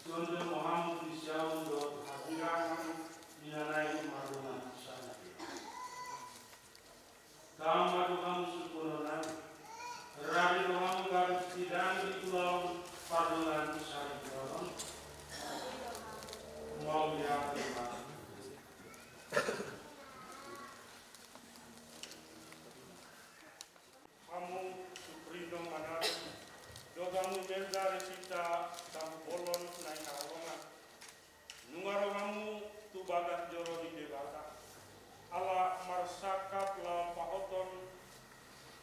Sonde Muhammad Isyaun dot hadiran dinanai marungan sana. Kama doang syukuran, rabi doang garus sidang di pulau pardongan sana doang. Mau ya terima. Kamu suprindo mana? Dogamu melda resita kamu bolon naik awongan. Nungarongamu tu bagat joro di debata. Ala marsakap la pahoton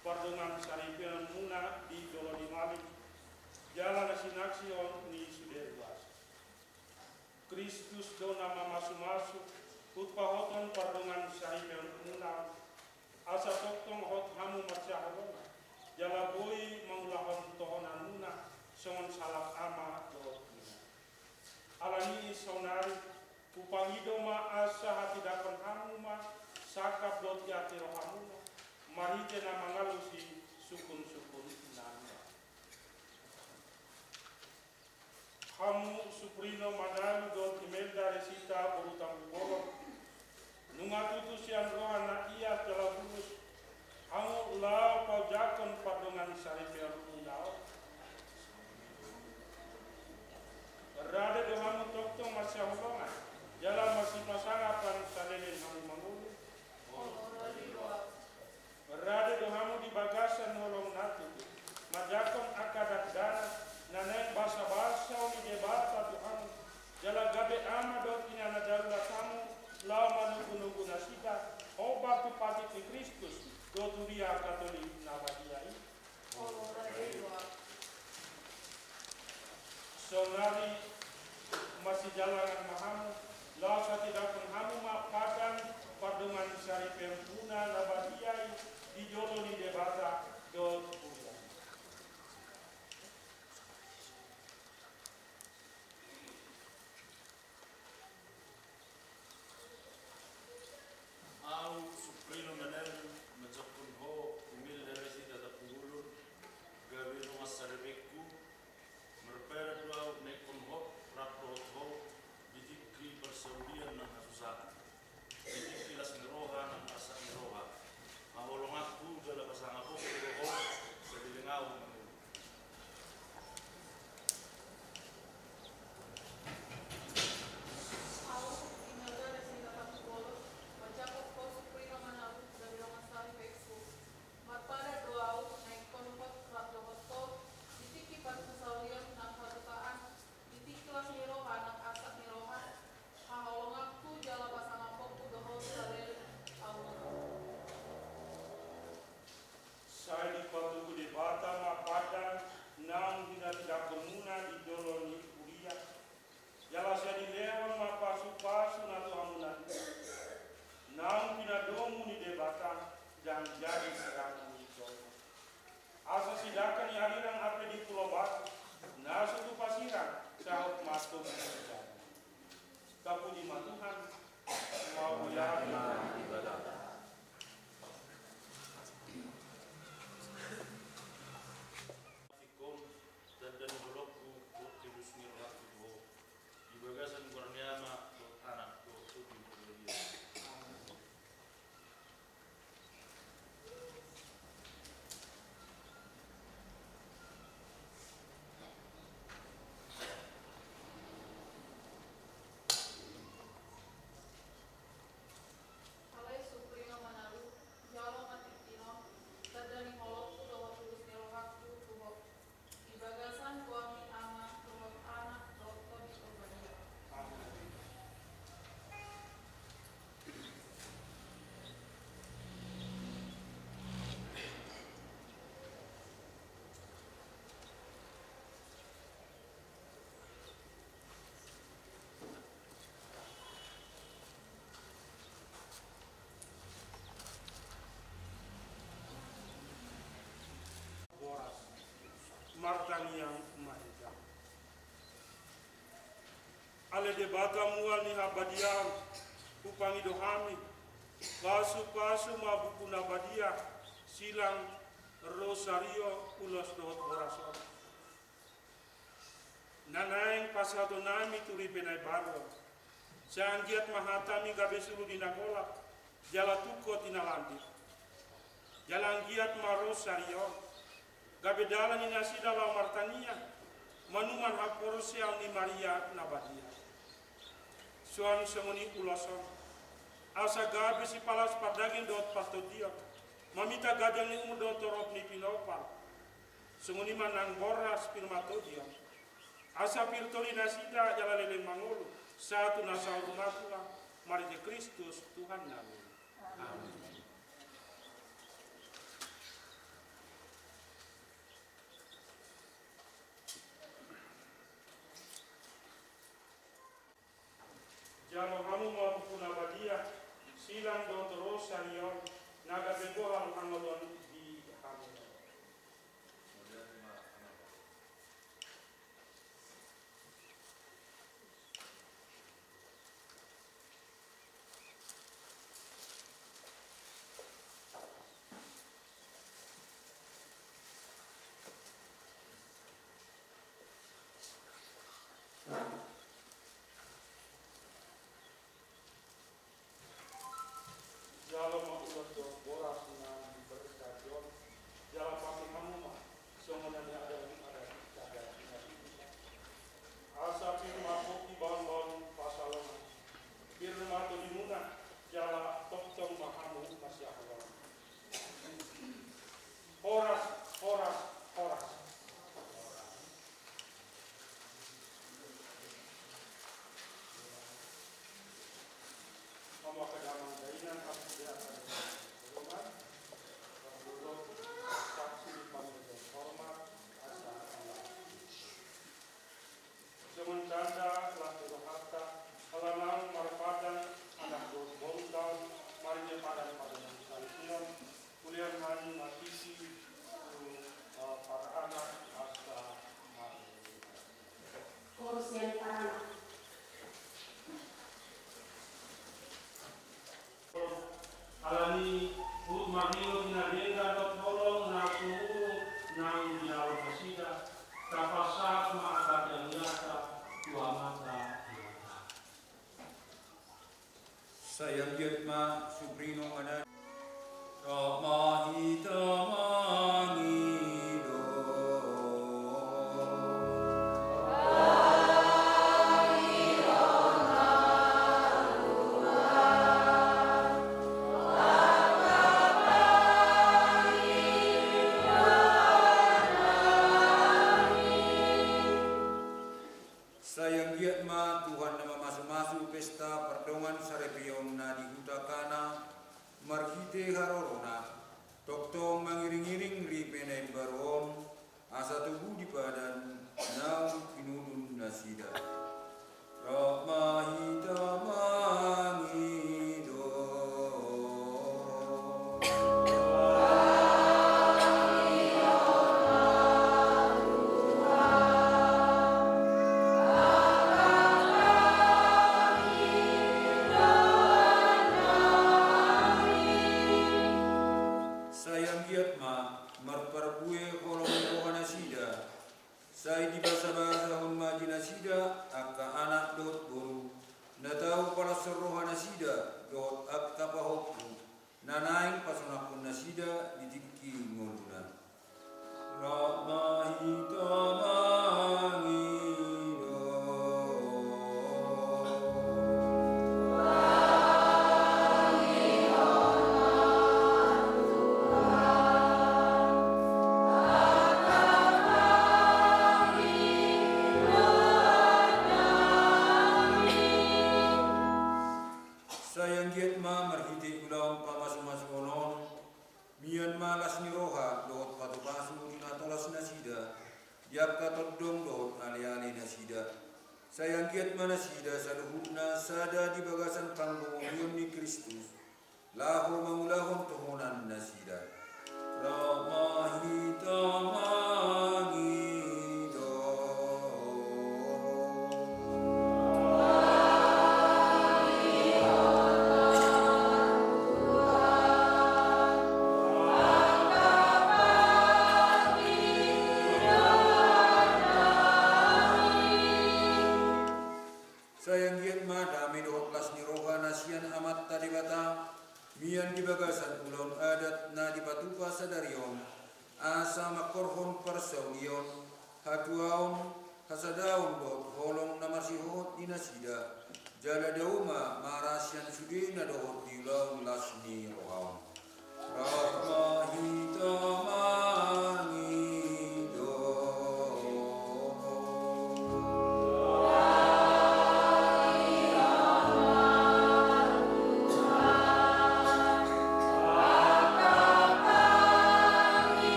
pardongan saripian muna di jolo di mali. Jalan sinaksion ni sudah luas. Kristus do nama masuk-masuk kut pahoton pardongan saripian muna. Asa toktong hot hamu macaholona. Jala boi mangulahon tohonan muna songon salak ama do muna. Alani sonari upangido ma asa hati dakon hamu ma sakap do tiati rohamu ma marije na mangalusi sukun-sukun nana. Hamu suprino manalu do imelda resita borutang borong. Nungatutu siang rohana iya telah bulus. Hamu lau pau jakon pardongan saripian undao. Rade do hamu toktong masih holongan. Jalan masih pasangapan salelin hamu mangulu. Rade do hamu di bagasan holong natu. Majakon akadak dana. Naneng basa-basa uni debata do hamu. Jala gabe ama do inana darurat hamu. Lau manugu-nugu nasida. Obat tu pati di Kristus. Do turia katolik nabadiai. Sonari masih jalangan mahamu. Lau tidak hamu ma padan pardongan sari pempuna nabadiai. Di jolo di debata do turia. Au suprino menel menjokun ho umil dari sida da pungulur gawe rumah sarebeku merpera dua nekon ho rapro ho bidikri persaudian nang asusah bidikri las ngeroha nang asa ngeroha maholong aku dalam pasang aku ho sedilengau menul. Saya di patuku di bata ma padan nang tidak bermuna di jolo ni kuliah. Jala saya di lewan ma pasu-pasu natu amunan. Nang tidak domu ni debata dan jadi serang ni jolo. Asa sidakan yariran apa di Pulau Batu. Nasu tu pasiran sahut matuk menjadi. Kapuji Tuhan mau ya ibadah. Dan bolokku terus ngiratu ho di bagasan kurniama anak tu di dia. Martani yang mahija. Ale debata mual ni habadiam upangi dohami. Pasu-pasu mabuku nabadia silang rosario ulos dohot orason. Nanaing pasal to nami turi penai baru. Sanggiat mahatami gabe suru dinakola. Jala tuko tinalanti. Jalan giat maros sarion. Gabe dalan ina sida la martania. Manuman haporosial ni Maria nabadia. Suami semuni ulason. Asa gabe si palas padagin dot pastodia. Mamita gadang ni umudot torop ni pinopal. Semuni manang boras pirmatodia. Asa pirtoli nasida jalalele mangulu. Satu nasa rumahku Mari Kristus Tuhan kami. Amin. Jalo hamu mapupuna badia, silang do terus sarion, naga begohal hangodon di hamu. Jalo maulat do boras na berkadion, jalo pasti kamu mah, semuanya ada. Asa firma kopi bahan pasalon, firma to dimuna, jala toktong mahamu masih awal. Horas. Mama kedaman dainan aku dia akan hormat, dulu saksi pamit hormat asa Allah. Sementara laku harta, alanang marpadan anak bondal, marinya padan salision, kuliah mani matisi para anak asa Urus yang para alani ut mahilo dinadenga dot tolong naku nang diawal hasida kapasak maakad yang nyata tua mata Sayang Yatma Suprino Mana Ramahita Mangido Sayang Yatma Tuhan nama masu-masu pesta perdongan sarepion na dihutakana marhite harorona toktong mangiring-iring ripenai baron asa tubuh di badan nau pinulun nasida Ramahita Mangido Sayang Yatma marparbue kolong rohana sida Sai di basa-basa hun majina sida akka anak dot boru natau pala rohana sida dot akka pahopku nanaing pasunakun nasida ditikki ngoluna Ramahita Mangido Sayang Yatma marhiti ulang pamasu-masuonon mian malas ni roha dot patu-pasu natolas nasida diap katodong dot ali-ali nasida Sayang Yatma nasida saluhutna sada di bagasan panggungun ni Kristus lahu mangulahon tuhunan nasida Ramahita Mangido sayang giat ma dami dohot las ni roha nasian amat tadi bata mian di bagasan ulon adat na di patupa sadarion asa makorhon persaulion hatuaon hasadaon dot holong namasihot dinasida jala dauma marasian sudina dohot di ulaun las ni roha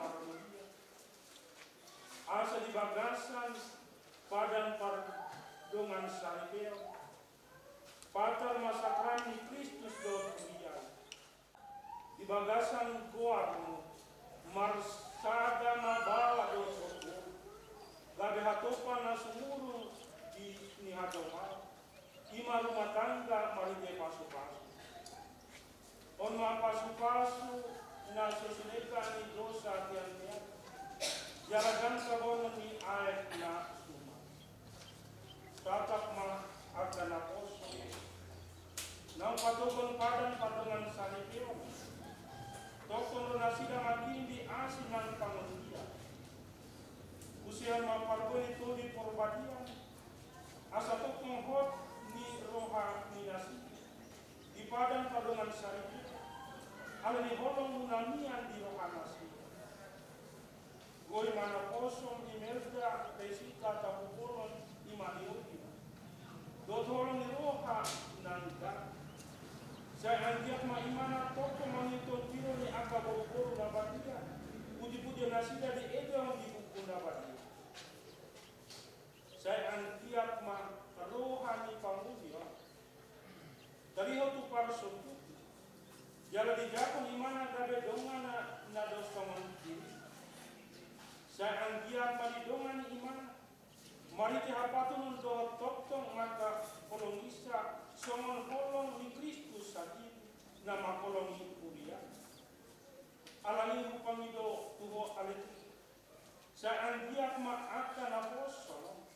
rahmahita asa di bagasan padang pardongan salibeo patar masakran di Kristus do kuliah di bagasan goarno marsada mabawa do sobo gabe hatopa na sumuru di nihadoma ima rumah tangga marite pasu-pasu on ma pasu-pasu na sesunekan ni dosa tiang-tiang jalagan kabono ni aek na suma tatak ma agda na poso nang patugon padan patungan salibio tokon na sida matindi asin ng pangulia usian mapargon ito di porbadian asa tokong hot ni roha ni nasi padang padongan saritu ala ni holong munamian di rohanasi goi mana kosong di melda pesita tabukolon imadioti dot holong ni roha nangga saya andiak ma imana toko mangiton tiro ni aka boro-boro na batia puji-puji nasida di edong di buku na batia saya andiak ma rohani pangudi dari hotu parsotu jala di jakon imana gabe dongana na dos pamanti saya andiak ma di dongan imana mari te hapatun do toktong maka kolongisa somon kolong ni Kristus sakit nama kolong ni kuria alani rupangido tuho aleti sa andiak ma akan apostol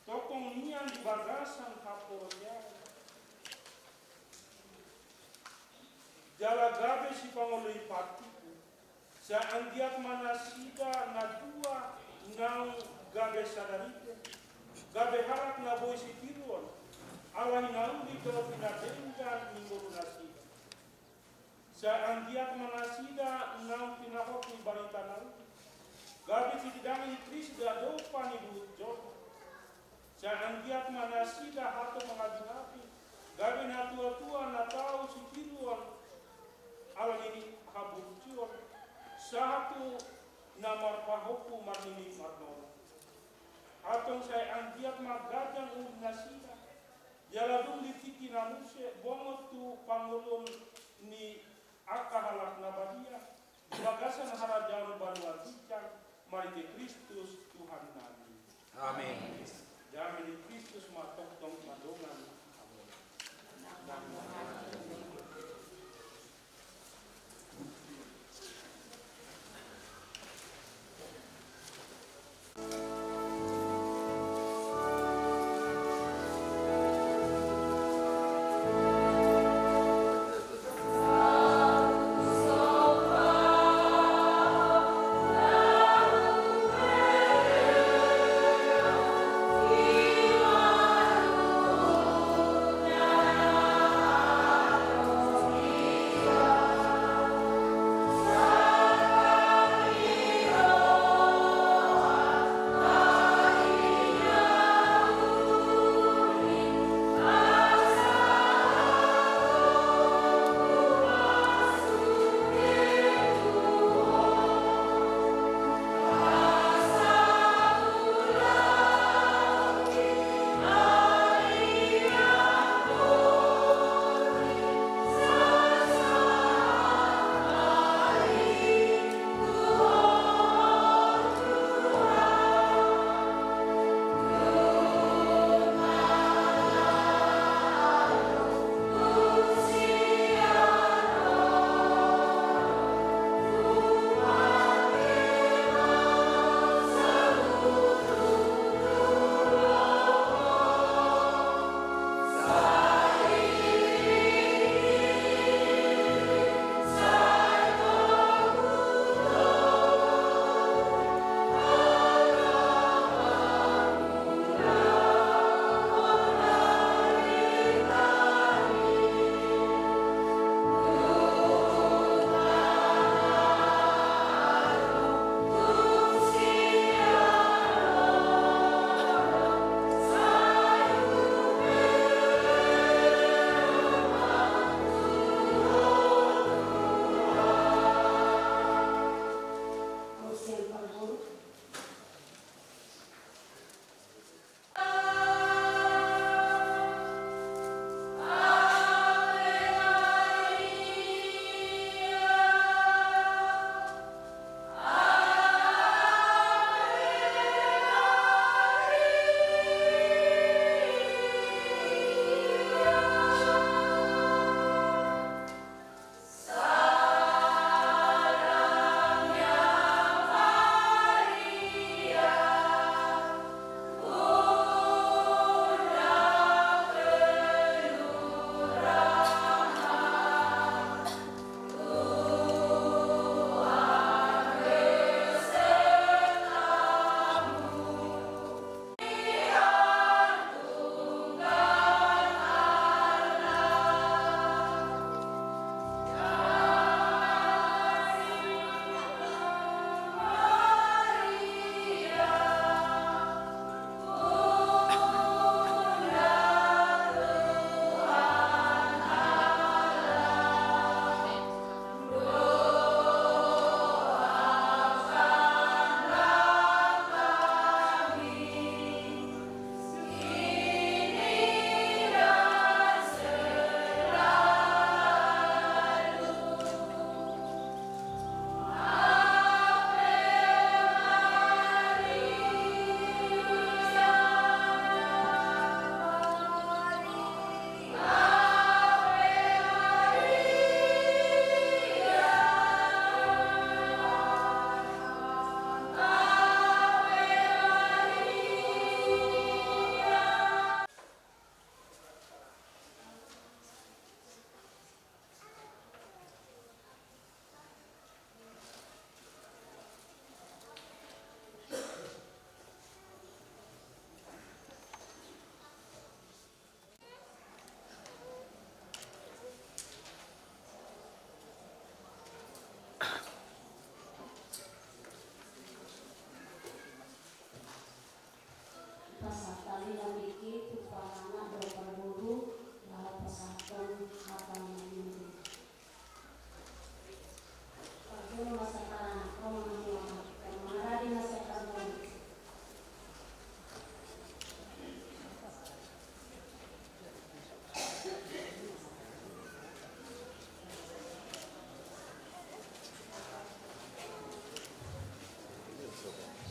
tokong nian di bagasan kapolnya jala gabe si pangoloi patiku sa andiak manasida na dua ngau gabe sadarite gabe harap na boy si tiruan Allah inaudi kalau pinadengkan minggu nasida. Sa andiak manasida ngau pinahok ni barita naudi. Gabi tidangin Krisda dopa ni bujok. Sa andiak manasida hato mengabinapi. Gabi na tua-tua na tau si tiruan Allah ini habucion. Satu namar pahoku marmini marnol. Atong saya andiak magajang nasida. Jaladung ditiki namuse bongot tu pangulun ni akahalak nabadia bagasan harajan baruan bincang mari ke Kristus Tuhan Nabi. Amin. Jamin di Kristus matok tong madongan.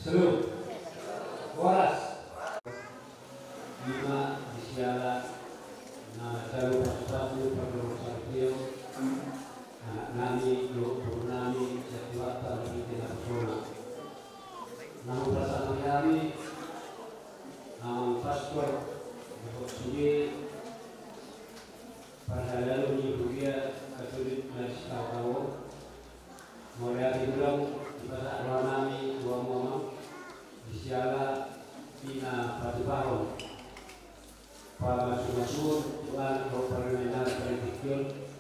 Seru. Waras. 5 disiala na jalur satu perlu sakit anak nami do purnami setiwata di tengah zona. Nama bersama kami nama pastor Bukti pada lalu ni dia katolik naskah Moria diulang di pasar Ranami dua momen di Siala Tina Batu Bahon pada Sumasur Tuan Permenar Perdikion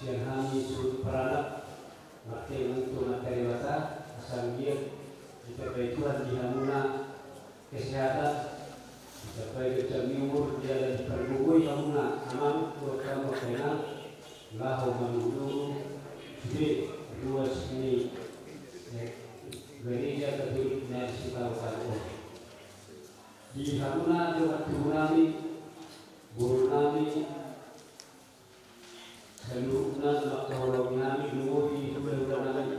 Sian Hani Sud Peranak Mati untuk materi wata asal dia dicapai Tuhan di Hamuna kesehatan dicapai kecami umur dia dari pergugui Hamuna aman buat kamu kenal lahu manudu jadi dua sini gereja Katolik Nasional Kampung di Hamuna juga turunami guru nami seluruhnya makhluk nami dulu di bulan nami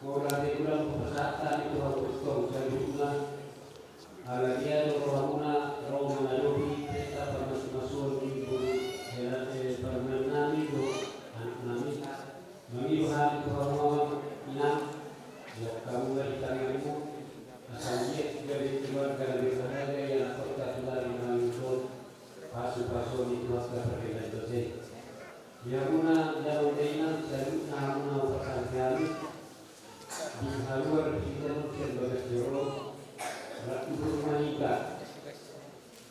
orang di bulan persatuan itu harus kau seluruhnya ala dia Hamuna roh mengadohi pesta masuk di guru permen nami do anak nami Memiluhan kehormatan inam yang kamu dari tanganmu asalnya dari keluarga bersaudara yang kota sudah dimanfaatkan pasu-pasu di keluarga berbeda dosen. Yang guna jauh dengan seluruh nama persaksian di haluan kita sebagai jero ratu rumah ika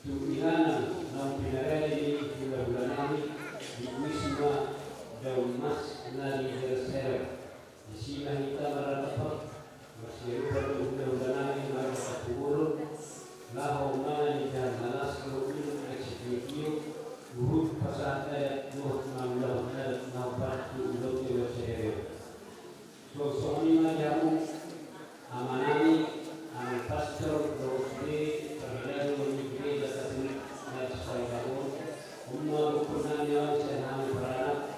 tujuan nama pinara ini bulan ini di wisma daun mas nari berser di sini kita meratakan masih undang-undang ini mereka turun lahu mana dan malas kemudian eksekutif buruk pasal ayat 66 ayat 64 untuk berser sosok ini jamu amanani aman pastor dosi terhadap menyebut data dan sesuatu umma bukunanya senang peranak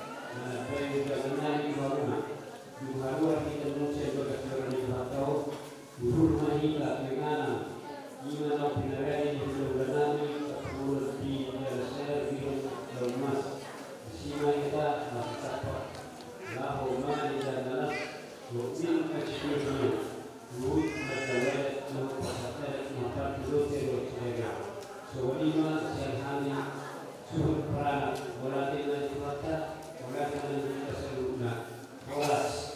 Duharuan kita manusia berkata di batau Guru mahita mengana Imana pinarani Dulanami Kapur di Jalaser Birun Dalmas Sima kita Masitapa Lahu mani dan dalam Lukin kecil Luhut Matawai Luhut Pasatay Makan Luhut Luhut Soalima Sianhani Suhut Peranak Walatin Najibata Walatin Najibata Seluna Waras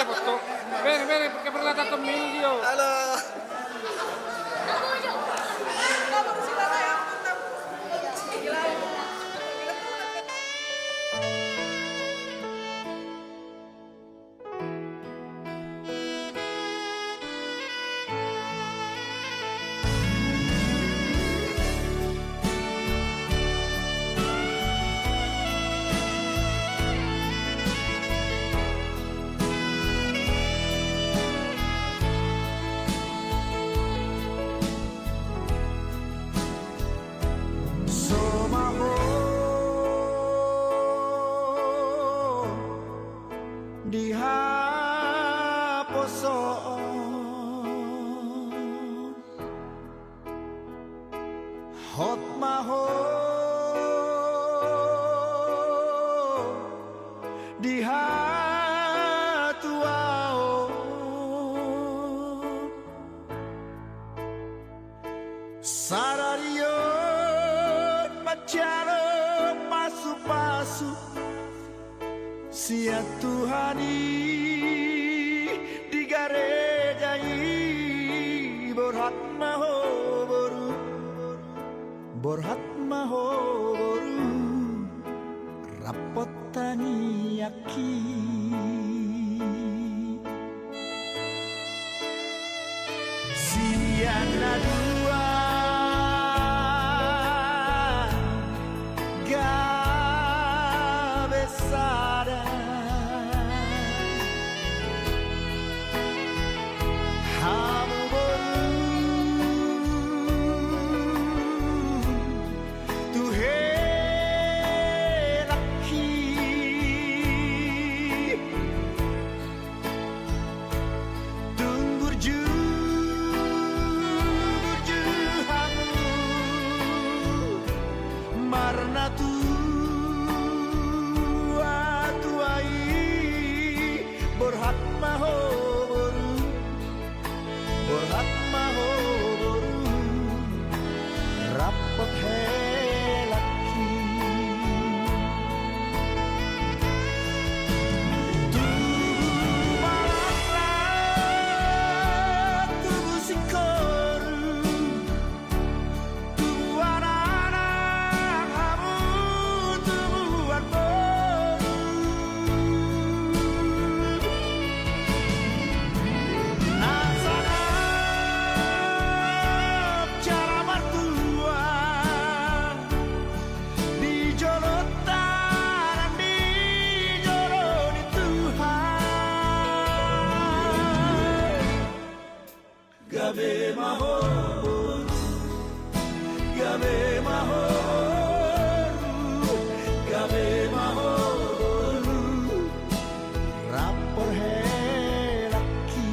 foto. Bene, perché per la dato meglio. Hot maho di hatuao sararion macalo pasu-pasu sia Tuhani digarejai borhat maho boru borhat maho boru rapotani yaki siana dua gabesada hamu boru marna tua tuai borhat maho boru borhat maho boru rapot helaki tubuh malakra tubuh sikoru tubuh anak gabe maho gabe maho gabe maho rapor helaki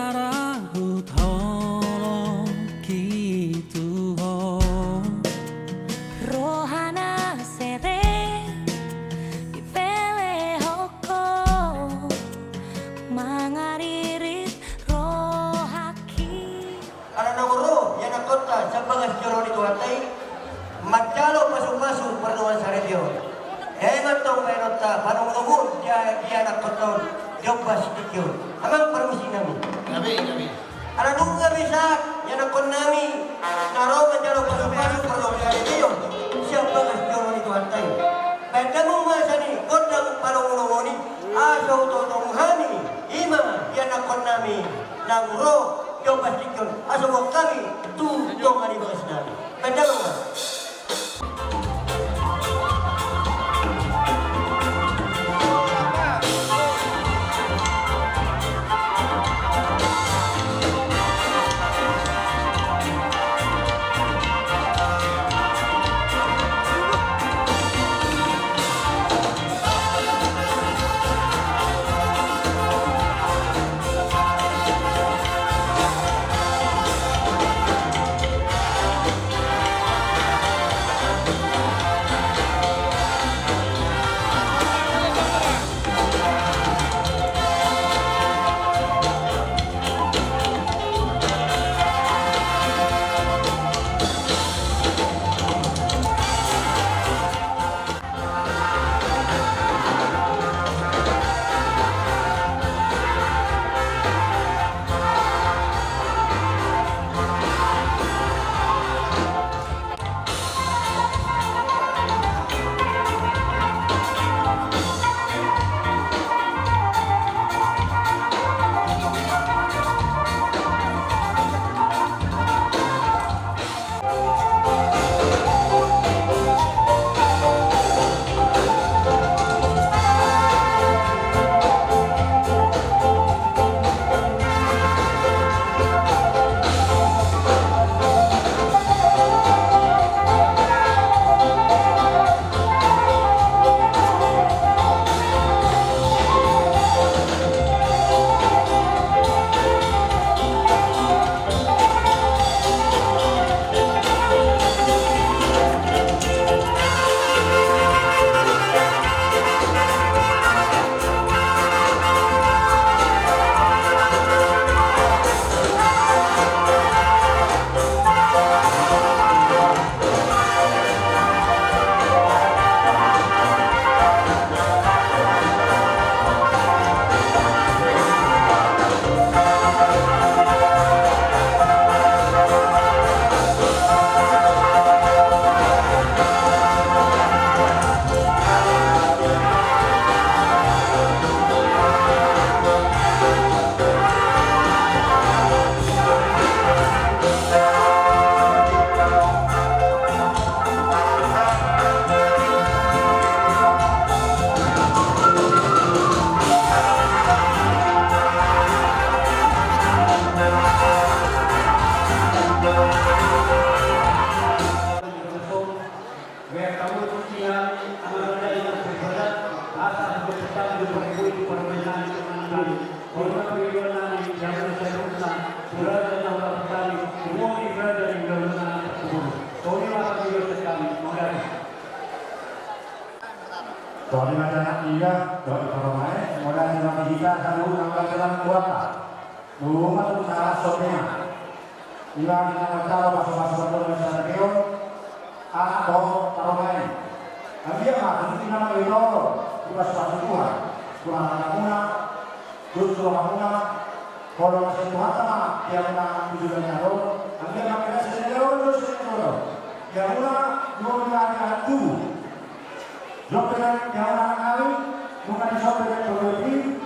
Sarahut holong gitu ho Rohana sere ipele hoko mangaririt rohaki Anak naguro yan ang kota sa mga juro ni Tuhatay magdalo pasok-pasok perluan sa radio hengat tong menota panungungun dia nak koton jobas dikyo amang permisi nami Gabi. Anak nunggu bisa yan ang kon nami naro magdalo pasok-pasok perluan sa radio siapa mga juro ni Tuhatay Pagkamu masa ni kodang panungungun aso totong hani ima yan ang kon nami naguro jobas dikyo aso mo kami tutong ani bagas nami Pagkamu Soalnya anak tiga, doa koromai, modal dengan kita kalau nambah dalam kuota, rumah tu salah sopnya. Bila kita macam masuk dalam radio, atau koromai, dia mah kita nama itu, kita suatu Tuhan, Tuhan Anak-Anak, Tuhan Anak-Anak, kalau masih Tuhan sama, dia menang tujuannya roh, dia mah kita sendiri, dia mulai mengajar tu. Joperan yang kali bukan disoperan berlebih.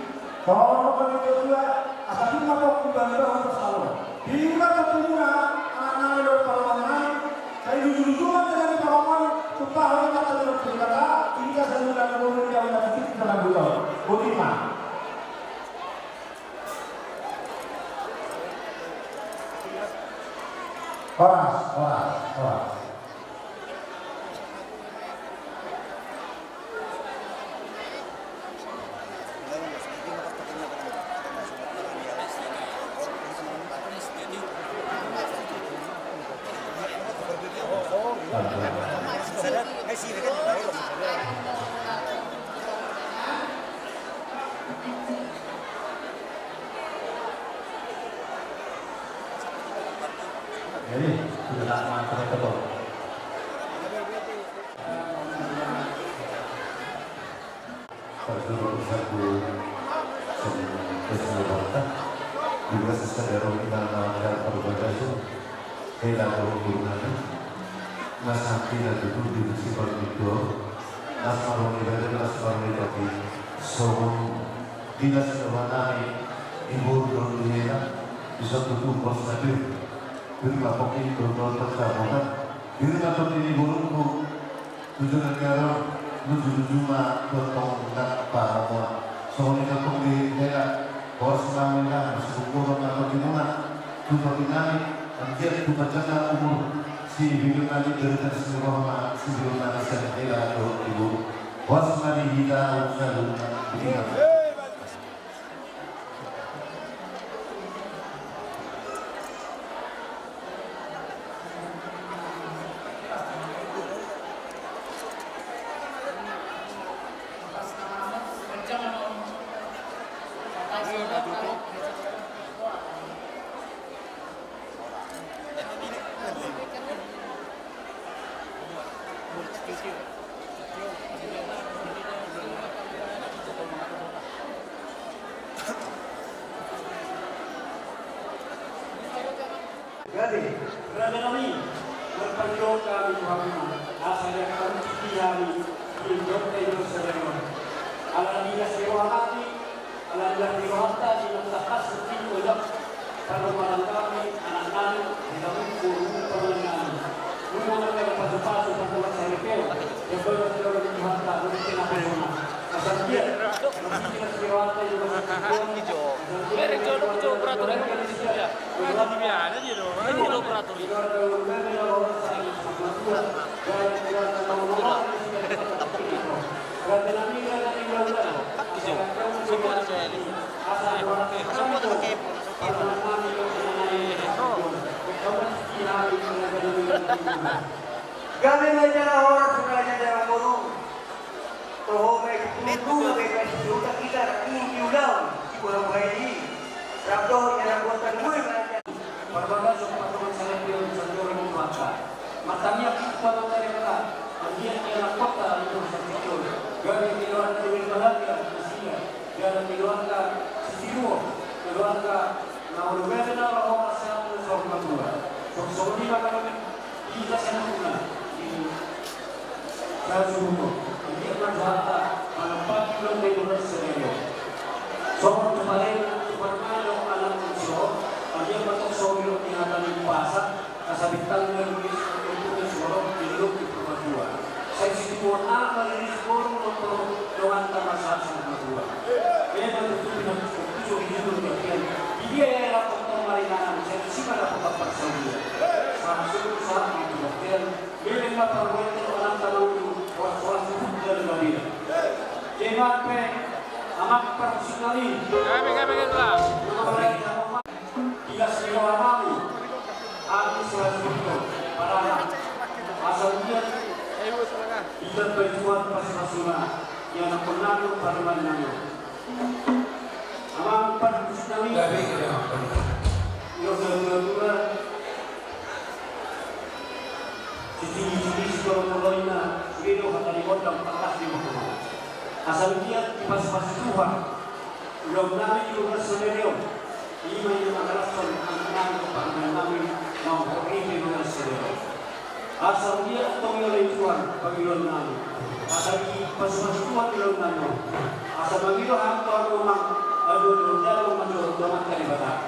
Kalau itu juga asal kita mau kembali untuk selalu. Bila ketemu anak-anak dari Parlemen, saya jujur-jujuran dari Parlemen, supaya kita tidak berkata, kita sedang menunggu yang sedikit dalam bulan. Bagaimana? Oras. Jadi sudah mantap betul. Perlu satu kesempatan juga sesuatu kita melakukan perbedaan hilang hubungan nasabti dan itu di sifat itu nasabun ibadah nasabun itu semua dinas kewanani ibu dunia bisa tutup positif. Jadi lapor ini berbuat tersahabat. Ini lapor ini buruk tujuh negara, tujuh cuma bertemu para orang. Soalnya kalau di daerah bos namanya bersyukur atau gimana, tujuh dinami, anjir tujuh jaga umur si biru nanti dari seluruh si biru nanti saya ibu bos nanti kita selalu ingat. Jadi, berada kami bertanggung kami Tuhan asalnya kami kami hidup hidup sederhana. Ala dia sewahati, ala dia sewahata di masa seperti itu. Kalau malam kami anak-anak tidak mungkin permenangan. Mungkin mereka pas-pas perbuatan saya kau. Yang berada di mata mungkin apa yang asal dia. Dia sewahata juga hijau. Mereka jauh peraturan di sini ya. Ini biasa aja dong. Ini lo peraturan. Kami menjadi orang sebenarnya dalam burung. Toh mereka tunggu mereka sudah kita tinggi ulang di pulau bayi. Rabdo yang buatan gue belajar. Berbangga sama teman saya yang sendiri membaca. Matanya pada mereka. Dia adalah kota yang bersatu. Dari keluarga dari Malaysia, Malaysia, dari keluarga Sisiwo, keluarga Naurwedana, orang asal Sorong Dua. Sorong Dua kami kita senangnya di Sasumu. Dia berjata menempati lebih berserius. Sorong kemarin bermain alam unsur. Dia bentuk soal ingatan di pasar, asabitang menulis untuk suara hidup di dua. Saya situasi apa ini seorang untuk doan tamasa sama dua. Ini bentuk tidak tujuh hidup bagian. Dia yang untuk marinanan saya siapa dapat persoalan. Samsul saat itu bagian. Dia yang perbuatan orang tahu kuat-kuat dari Madinah. Jangan pe amat persikali. Kami lah. Jika sekolah kami, kami selalu para asal dia tidak berjuang pas-pasuna yang pernah pada mana. Amang persikali. Yo kedua sisi sekolah mulainya video kata di kota 14 asal dia pas-pas Tuhan. Belum nabi juga sendirian. Ini yang adalah anak-anak kami mau ini dengan sendiri. Asal dia atau yang Tuhan panggilan kami. Asal pas-pas Tuhan panggilan kami. Asal begitu hantar rumah aduh dalam rumah doang dari batak.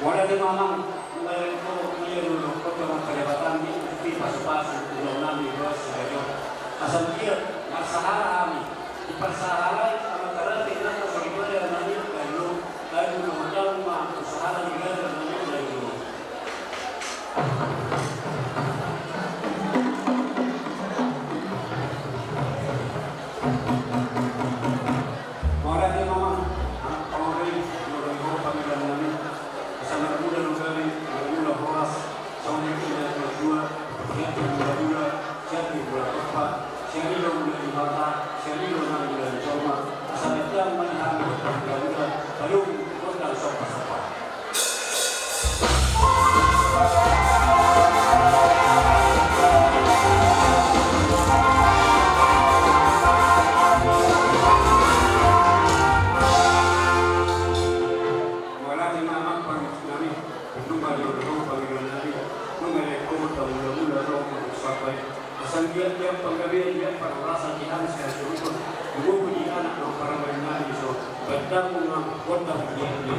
Wadah di mamang asal dia masalah kami di persahalan antara dengan bagaimana namanya lalu mengenal masalah juga namanya lalu. Salino na bulan Soma, asal yang menghambur pembangunan belum modal sopa-sopa. Wala ni naman pang nami, lumba yung panginoon namin, numereko mula-mula roong mag-usapay. Asal dia penggabian dia peralasan kita saya suruh dulu punya anak yang para mengenal itu badang dengan kota dia itu.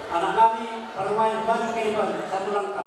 Anak kami bermain baju kehidupan satu langkah.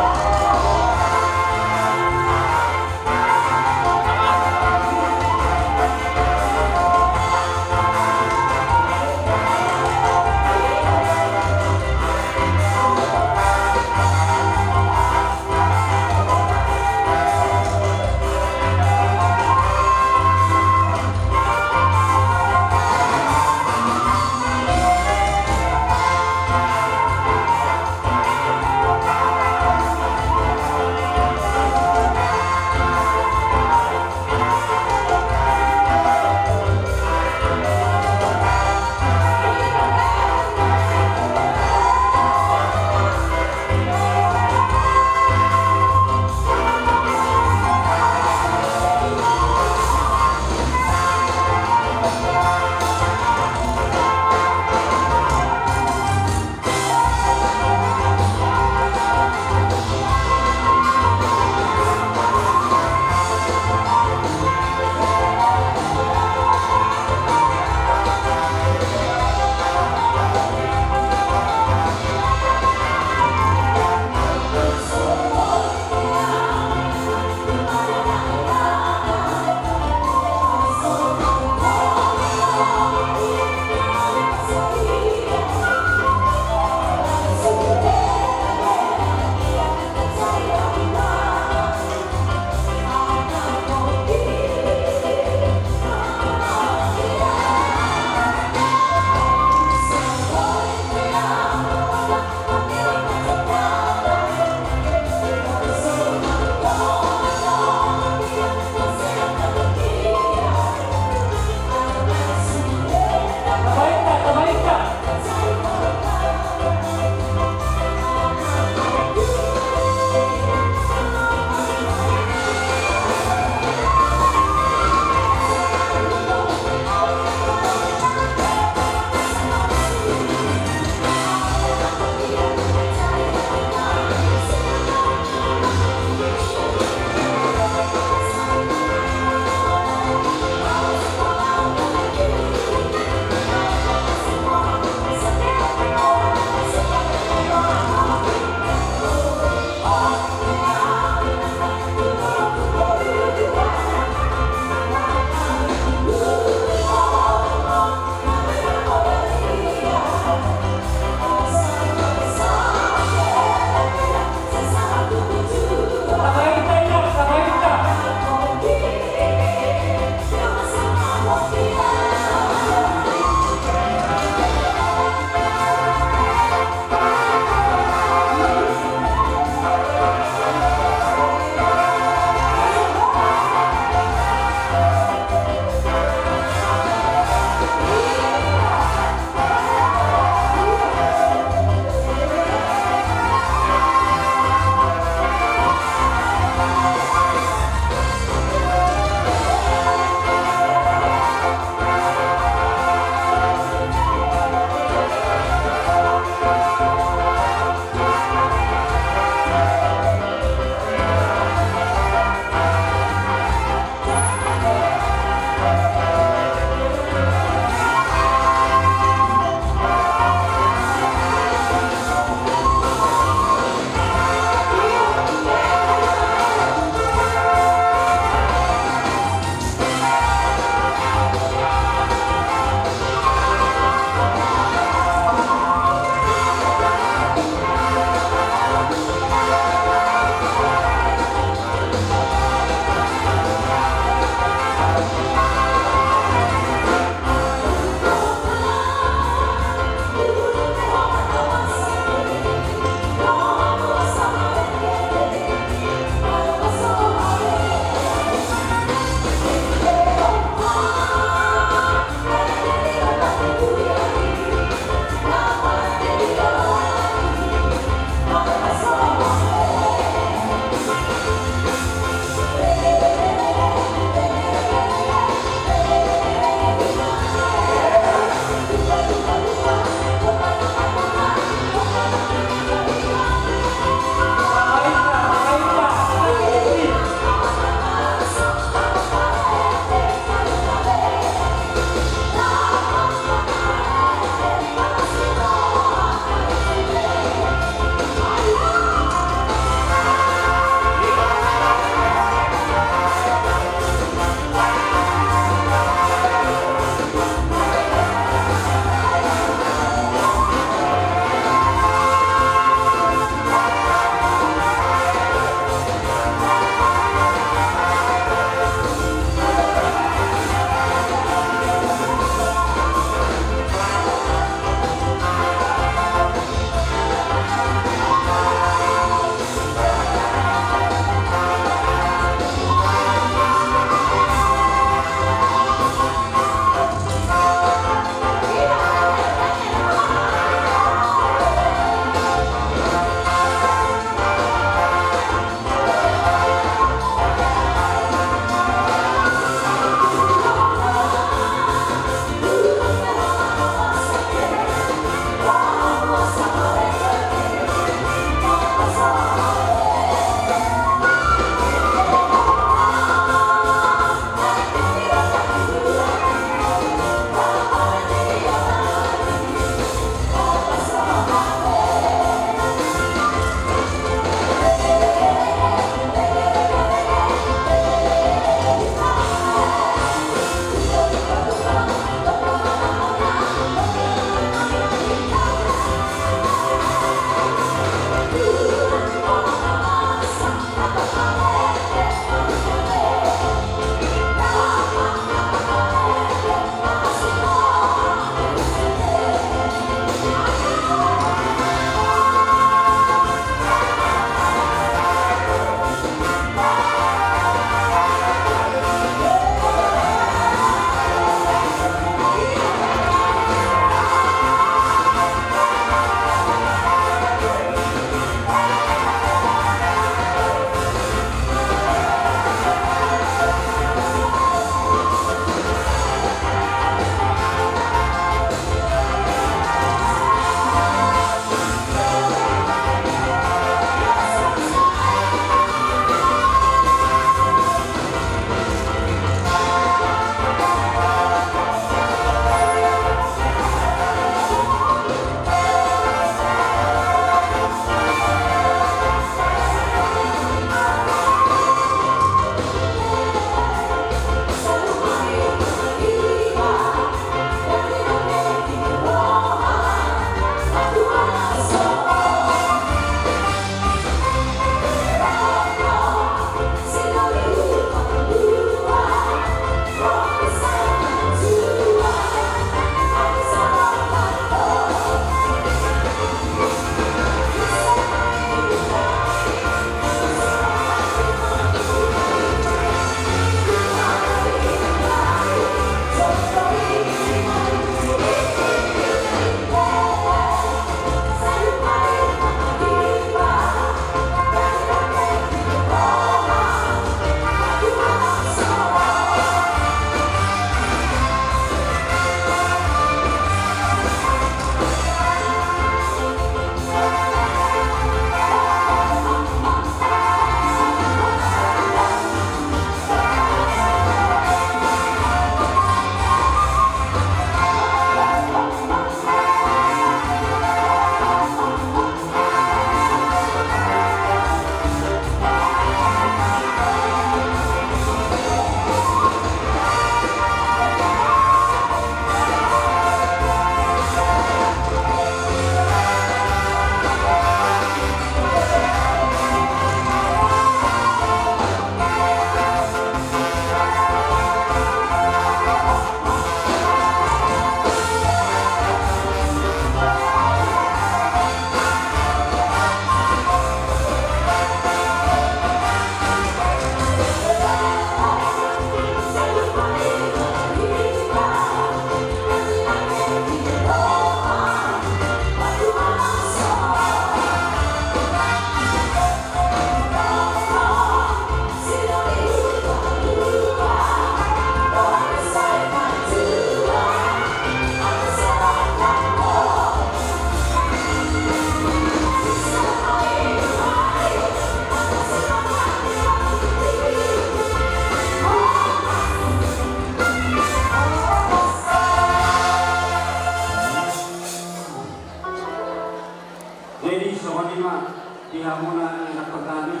Sodeni sohonima dihamuna anak petani.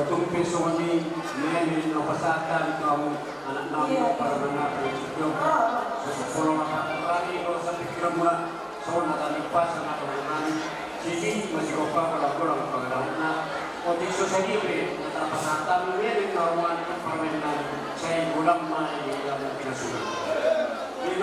Tumpe sohoni nene no pasaka kamu anak namu para anak itu. Sepuluh mata lagi kalau sampai kira mula sohona tadi pas sama teman-teman. Jadi masih kopa kalau pulang pengalaman. Untuk sosial ini antara pasaka nene kawan permainan saya ulang main dalam pinasukan. Ini